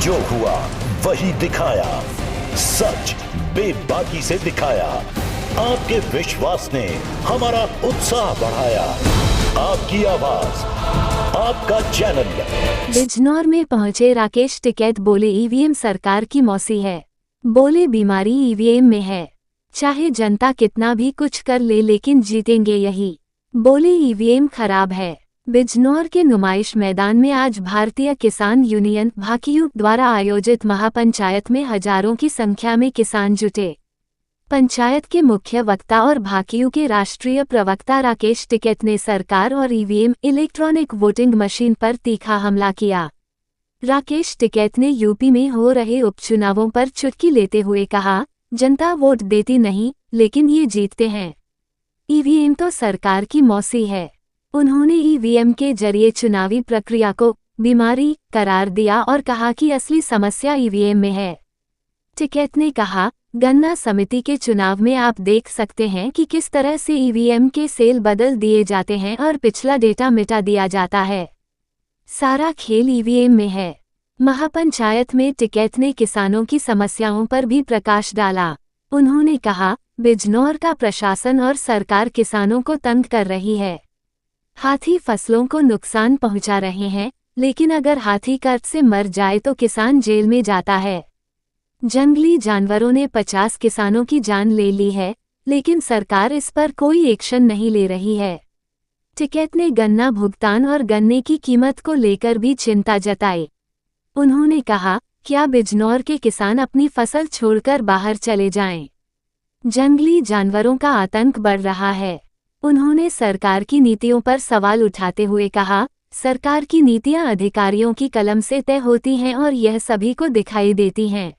जो हुआ वही दिखाया, सच बेबाकी से दिखाया। आपके विश्वास ने हमारा उत्साह बढ़ाया। आपकी आवाज, आपका चैनल। बिजनौर में पहुंचे राकेश टिकैत, बोले ईवीएम सरकार की मौसी है। बोले बीमारी ईवीएम में है, चाहे जनता कितना भी कुछ कर ले लेकिन जीतेंगे यही। बोले ईवीएम खराब है। बिजनौर के नुमाइश मैदान में आज भारतीय किसान यूनियन भाकियू द्वारा आयोजित महापंचायत में हजारों की संख्या में किसान जुटे। पंचायत के मुख्य वक्ता और भाकियू के राष्ट्रीय प्रवक्ता राकेश टिकैत ने सरकार और ईवीएम इलेक्ट्रॉनिक वोटिंग मशीन पर तीखा हमला किया। राकेश टिकैत ने यूपी में हो रहे उपचुनावों पर चुटकी लेते हुए कहा, जनता वोट देती नहीं लेकिन ये जीतते हैं। ईवीएम तो सरकार की मौसी है। उन्होंने ईवीएम के जरिए चुनावी प्रक्रिया को बीमारी करार दिया और कहा कि असली समस्या ईवीएम में है। टिकैत ने कहा, गन्ना समिति के चुनाव में आप देख सकते हैं कि किस तरह से ईवीएम के सेल बदल दिए जाते हैं और पिछला डेटा मिटा दिया जाता है। सारा खेल ईवीएम में है। महापंचायत में टिकैत ने किसानों की समस्याओं पर भी प्रकाश डाला। उन्होंने कहा, बिजनौर का प्रशासन और सरकार किसानों को तंग कर रही है। हाथी फसलों को नुकसान पहुंचा रहे हैं, लेकिन अगर हाथी कर्ज से मर जाए तो किसान जेल में जाता है। जंगली जानवरों ने 50 किसानों की जान ले ली है, लेकिन सरकार इस पर कोई एक्शन नहीं ले रही है। टिकैत ने गन्ना भुगतान और गन्ने की कीमत को लेकर भी चिंता जताई। उन्होंने कहा, क्या बिजनौर के किसान अपनी फसल छोड़कर बाहर चले जाएं? जंगली जानवरों का आतंक बढ़ रहा है। उन्होंने सरकार की नीतियों पर सवाल उठाते हुए कहा, सरकार की नीतियां अधिकारियों की कलम से तय होती हैं और यह सभी को दिखाई देती हैं।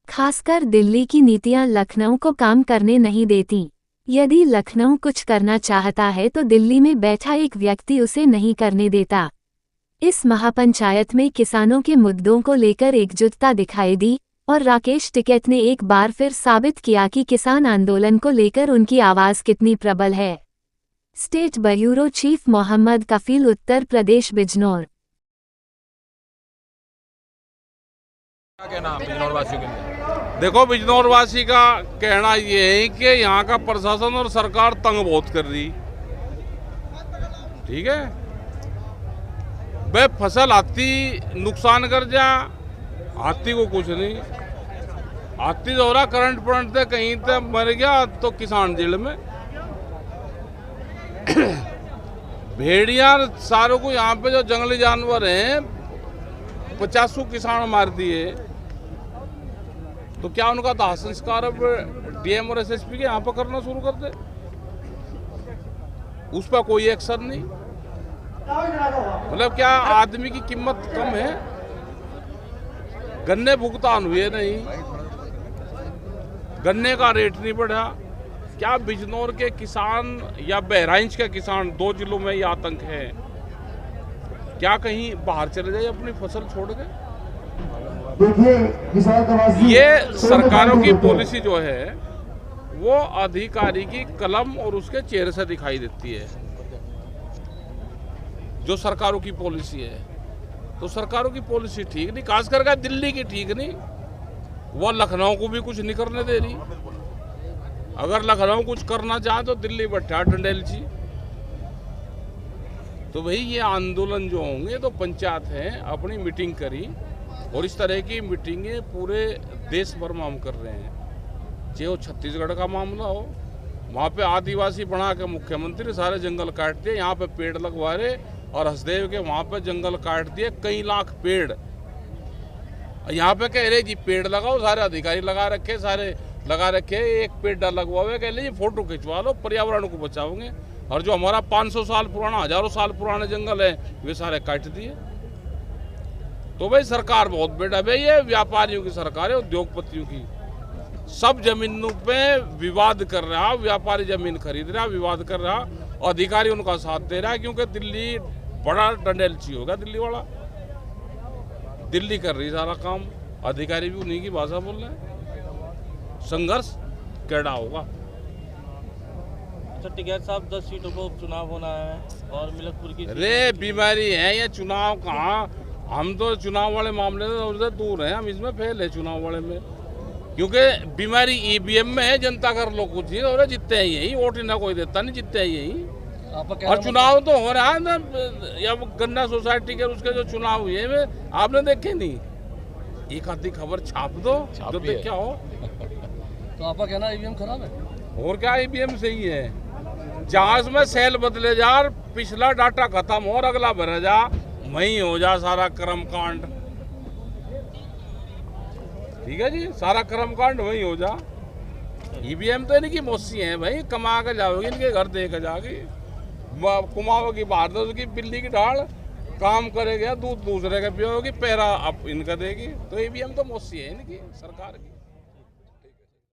खासकर दिल्ली की नीतियां लखनऊ को काम करने नहीं देती। यदि लखनऊ कुछ करना चाहता है तो दिल्ली में बैठा एक व्यक्ति उसे नहीं करने देता। इस महापंचायत में किसानों के मुद्दों को लेकर एकजुटता दिखाई दी और राकेश टिकैत ने एक बार फिर साबित किया कि किसान आंदोलन को लेकर उनकी आवाज कितनी प्रबल है। स्टेट ब्यूरो चीफ मोहम्मद कफील, उत्तर प्रदेश, बिजनौर। क्या कहना बिजनौर वासियों के लिए? देखो, बिजनौर वासी का कहना ये है कि यहाँ का प्रशासन और सरकार तंग बहुत कर रही। ठीक है, भाई फसल हाथी नुकसान कर जा, हाथी को कुछ नहीं। हाथी दोहरा करंट पड़ते कहीं तक मर गया तो किसान जेल में। भेड़िया सारों को यहाँ पे जो जंगली जानवर हैं 50 किसान मार दिए, तो क्या उनका दाह संस्कार अब डीएम और एसएसपी के यहाँ पर करना शुरू कर दे? उस पर कोई एक्शन नहीं। मतलब क्या आदमी की कीमत कम है? गन्ने भुगतान हुए नहीं, गन्ने का रेट नहीं बढ़ा। क्या बिजनौर के किसान या बहराइच के किसान, 2 जिलों में ये आतंक है, क्या कहीं बाहर चले जाए अपनी फसल छोड़ के? ये सरकारों की पॉलिसी जो है वो अधिकारी की कलम और उसके चेहरे से दिखाई देती है। जो सरकारों की पॉलिसी है, तो सरकारों की पॉलिसी ठीक नहीं, खास करके दिल्ली की ठीक नहीं। वो लखनऊ को भी कुछ नहीं करने दे रही। अगर लखनऊ कुछ करना चाहे तो दिल्ली बैठा डंडेल जी। तो भाई ये आंदोलन जो होंगे तो पंचायत है अपनी मीटिंग करी, और इस तरह की मीटिंगें पूरे देश भर में हम कर रहे हैं। चाहे वो छत्तीसगढ़ का मामला हो, वहाँ पे आदिवासी बना के मुख्यमंत्री सारे जंगल काट दिए, यहाँ पे पेड़ लगवा रहे, और हसदेव के वहाँ पे जंगल काट दिए कई लाख पेड़। यहाँ पे कह रहे जी पेड़ लगाओ, सारे अधिकारी लगा रखे, सारे लगा रखे, एक पेड़ लगवा हुआ, कह लीजिए फोटो खिंचवा लो, पर्यावरण को बचाओगे। और जो हमारा 500 साल पुराना, हजारों साल पुराने जंगल है वे सारे काट दिए। तो भाई सरकार बहुत बेटा भाई, ये व्यापारियों की सरकार है, उद्योगपतियों की। सब जमीनों पे विवाद कर रहा, व्यापारी जमीन खरीद रहा, विवाद कर रहा, और अधिकारी उनका साथ दे रहा है, क्योंकि दिल्ली बड़ा डंडेलची होगा। दिल्ली वाला, दिल्ली कर रही सारा काम, अधिकारी भी उन्हीं की भाषा बोल रहे हैं। संघर्ष कैडा होगा। अच्छा टिकैत साहब, 10 सीटों पर उपचुनाव होना है और मिलकपुर की अरे बीमारी है ये, चुनाव कहाँ हम तो चुनाव वाले मामले से दूर हैं, हम इसमें फेल है चुनाव वाले में, क्योंकि बीमारी ईवीएम में है। जनता कर लो कुछ ही और जीतते हैं यही, वोट ना कोई देता नहीं, जीतते हैं यही। और चुनाव तो हो रहा है ना, या गन्ना सोसाइटी के उसके जो चुनाव हुए हैं आपने देखे नहीं, एक आधी खबर छाप दो जो देखा हो। तो आपका कहना ईवीएम खराब है? और क्या ईवीएम सही है? जहाज में सेल बदले जा, पिछला डाटा खत्म हो और अगला भर जा, वही हो जा सारा कर्म कांड। ठीक है जी, सारा कर्म कांड वही हो जा। ईवीएम तो इनकी मौसी है भाई, कमा के जाओगी इनके घर दे के जाओगी, कुमाओगी बाहर दो उसकी बिल्ली की ढाल, काम करेगा दूध दूसरे का पियोगी, पैरा अब इनका देगी। तो ईवीएम तो मौसी है इनकी सरकार की।